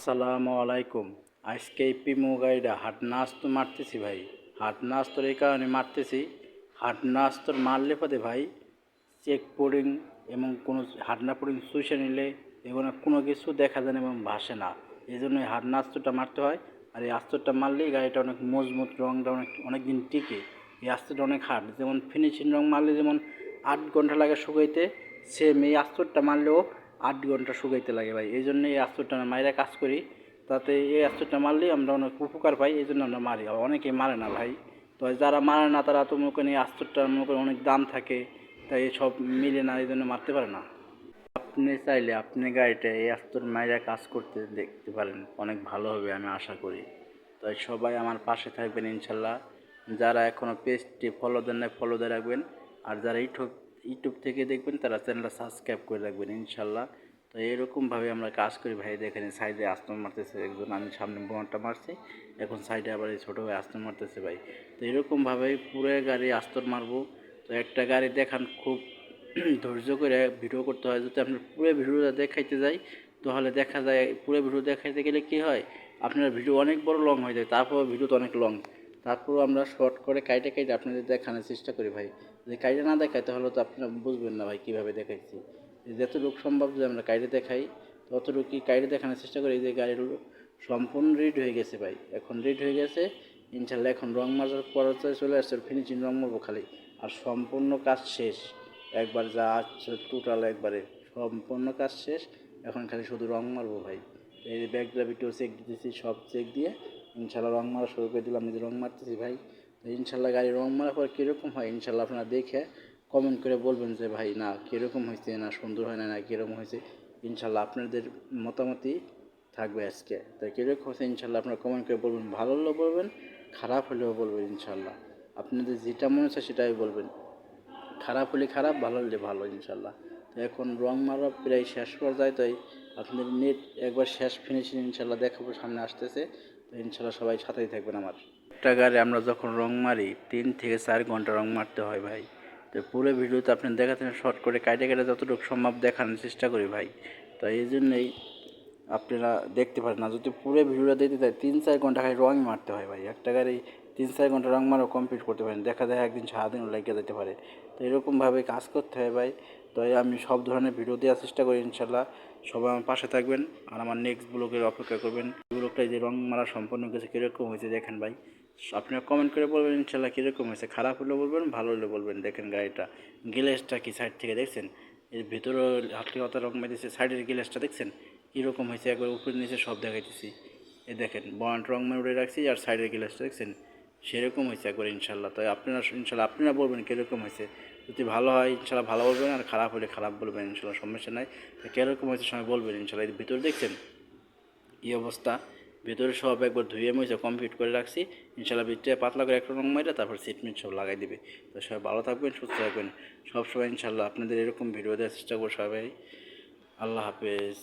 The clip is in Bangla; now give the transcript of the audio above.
আসসালামু আলাইকুম। আজকে এই পিমো গাড়িটা হাট নাচ তো মারতেছি ভাই। হাট নাচ তোর এই কারণে মারতেছি, হাট নাচ তোর মারলে পদে ভাই চেক পোডিং এবং কোনো হাট না পোডিং চুষে নিলে এগুলো কোনো কিছু দেখা যায় না এবং ভাসে না। এই জন্য এই হাট নাস্তটা মারতে হয়। আর এই আস্তরটা মারলেই গাড়িটা অনেক মজবুত, রঙটা অনেক দিন টিকে। এই আস্তরটা অনেক হার্ড, যেমন ফিনিশিং রং মারলে যেমন 8 ঘন্টা লাগে শুকাইতে, সেম এই আস্তরটা মারলেও 8 ঘন্টা শুকাইতে লাগে ভাই। এই জন্য এই আস্তরটা মাইরা কাজ করি, তাতে এই আস্তরটা মারলেই আমরা অনেক উপকার পাই। এই জন্য আমরা মারি। আর অনেকেই মারে না ভাই। তো যারা মারে না তারা তো মনে করেন এই আস্তরটার মনে করেন অনেক দাম থাকে, তাই সব মিলে না, এই জন্য মারতে পারে না। আপনি চাইলে আপনি গাড়িটা এই আস্তর মাইরা কাজ করতে দেখতে পারেন, অনেক ভালো হবে আমি আশা করি। তাই সবাই আমার পাশে থাকবেন ইনশাল্লাহ। যারা এখনও পেজটি ফলো দেন না, ফলো দিয়ে রাখবেন। আর যারা ইউটিউব থেকে দেখবেন তারা চ্যানেলটা সাবস্ক্রাইব করে রাখবেন ইনশাল্লাহ। তো এরকমভাবে আমরা কাজ করি ভাই। দেখেন সাইডে আস্তর মারতেছে একজন, আমি সামনে বোমাটা মারছি, এখন সাইডে আবার এই ছোটো ভাই আস্তর মারতেছে ভাই। তো এরকমভাবেই পুরো গাড়ি আস্তর মারবো। তো একটা গাড়ি দেখান খুব ধৈর্য করে ভিডিও করতে হয়। যদি আপনার পুরো ভিডিওটা দেখাইতে যাই তাহলে দেখা যায় পুরো ভিডিও দেখাইতে গেলে কী হয়, আপনার ভিডিও অনেক বড় লং হয়ে যায়, তারপর ভিডিও তো অনেক লং। তারপরও আমরা শর্ট করে কাইটে কাইটে আপনাদের দেখানোর চেষ্টা করি ভাই। যদি কাইটে না দেখাই তাহলে তো আপনারা বুঝবেন না ভাই কীভাবে দেখাইছি। যতটুকু সম্ভব যদি আমরা কাইটে দেখাই ততটুকু কাইটে দেখানোর চেষ্টা করি। যে গাড়ির সম্পূর্ণ রেডি হয়ে গেছে ভাই, এখন রেডি হয়ে গেছে ইনশাল্লাহ। এখন রং মারার পর্যায়ে চলে আসছে, ফিনিশিং রং মারবো খালি, আর সম্পূর্ণ কাজ শেষ। একবার যা আছে টোটাল একবারে সম্পূর্ণ কাজ শেষ। এখন খালি শুধু রং মারবো ভাই। এই যে ব্যাক গ্রাভিটিও চেক দিতেছি, সব চেক দিয়ে ইনশাল্লাহ রং মারা শুরু করে দিলাম। আমি রং মারতেছি ভাই। তো ইনশাল্লাহ গাড়ি রং মারার পর কীরকম হয় ইনশাল্লাহ আপনারা দেখে কমেন্ট করে বলবেন যে ভাই না কীরকম হয়েছে, না সুন্দর হয় না, না কীরকম হয়েছে। ইনশাল্লাহ আপনাদের মতামতই থাকবে আজকে। তাই কীরকম হয়েছে ইনশাল্লাহ আপনারা কমেন্ট করে বলবেন, ভালো হলেও বলবেন, খারাপ হলেও বলবেন ইনশাল্লাহ। আপনাদের যেটা মনে হচ্ছে সেটাই বলবেন, খারাপ হলে খারাপ, ভালো হলে ভালো ইনশাল্লাহ। তো এখন রং মারা প্রায় শেষ পর্যায়ে, তাই আপনাদের নেট একবার শেষ ফিনিশিং ইনশাল্লাহ দেখাবো, সামনে আসতেছে। তো ইনশাল্লাহ সবাই সাথেই থাকবেন আমার। একটা গাড়ি আমরা যখন রং মারি 3 থেকে 4 ঘন্টা রং মারতে হয় ভাই। তো পুরো ভিডিওতে আপনি দেখাচ্ছেন, শর্ট করে কাটে কাটে যতটুকু সম্ভব দেখানোর চেষ্টা করি ভাই। তো এই জন্যই আপনারা দেখতে পারেন না। যদি পুরো ভিডিওটা দেখতে চাই 3-4 ঘন্টা খালি রঙই মারতে হয় ভাই। একটা গাড়ি 3-4 ঘন্টা রং মারাও কমপ্লিট করতে পারেন, দেখা যায় একদিন সারাদিনও লেগে যেতে পারে। তো এরকমভাবে কাজ করতে হয় ভাই। তো আমি সব ধরনের ভিডিও দেওয়ার চেষ্টা করি ইনশাল্লাহ। সবাই আমার পাশে থাকবেন আর আমার নেক্সট ব্লগের অপেক্ষা করবেন। ব্লগটাই যে রং মারা সম্পূর্ণ কিছু কীরকম হয়েছে দেখেন ভাই। আপনারা কমেন্ট করে বলবেন ইনশাল্লাহ কীরকম হয়েছে, খারাপ হলেও বলবেন, ভালো হলেও বলবেন। দেখেন গাড়িটা গ্লেসটা কি সাইড থেকে দেখছেন, এর ভিতরে হাতে হাতে রং মেরেছে, সাইডের গ্লেসটা দেখছেন কীরকম হয়েছে, একবার উপরে নিচে সব দেখাইতেছি। এই দেখেন বন্ড রং মেরে রাখছি, আর সাইডের গ্লাসটা দেখছেন সেরকম হয়েছে একবার ইনশাল্লাহ। তাই আপনারা ইনশাল্লাহ আপনারা বলবেন কীরকম হয়েছে। যদি ভালো হয় ইনশাল্লাহ ভালো বলবেন, আর খারাপ হলে খারাপ বলবেন ইনশাল্লাহ, সমস্যা নাই। তো কীরকম হয়েছে সময় বলবেন ইনশাল্লাহ। এর ভিতরে দেখছেন এই অবস্থা, ভিতরে সব একবার ধুয়ে মুছে কমপ্লিট করে রাখছি ইনশাল্লাহ। ভিতরে পাতলা করে একটা রং মেরে তারপর সিট মিট সব লাগাই দিবে। তো সবাই ভালো থাকবেন, সুস্থ থাকবেন সবসময় ইনশাল্লাহ। আপনাদের এরকম ভিডিও দেওয়ার চেষ্টা করবো সবাই। আল্লাহ হাফেজ।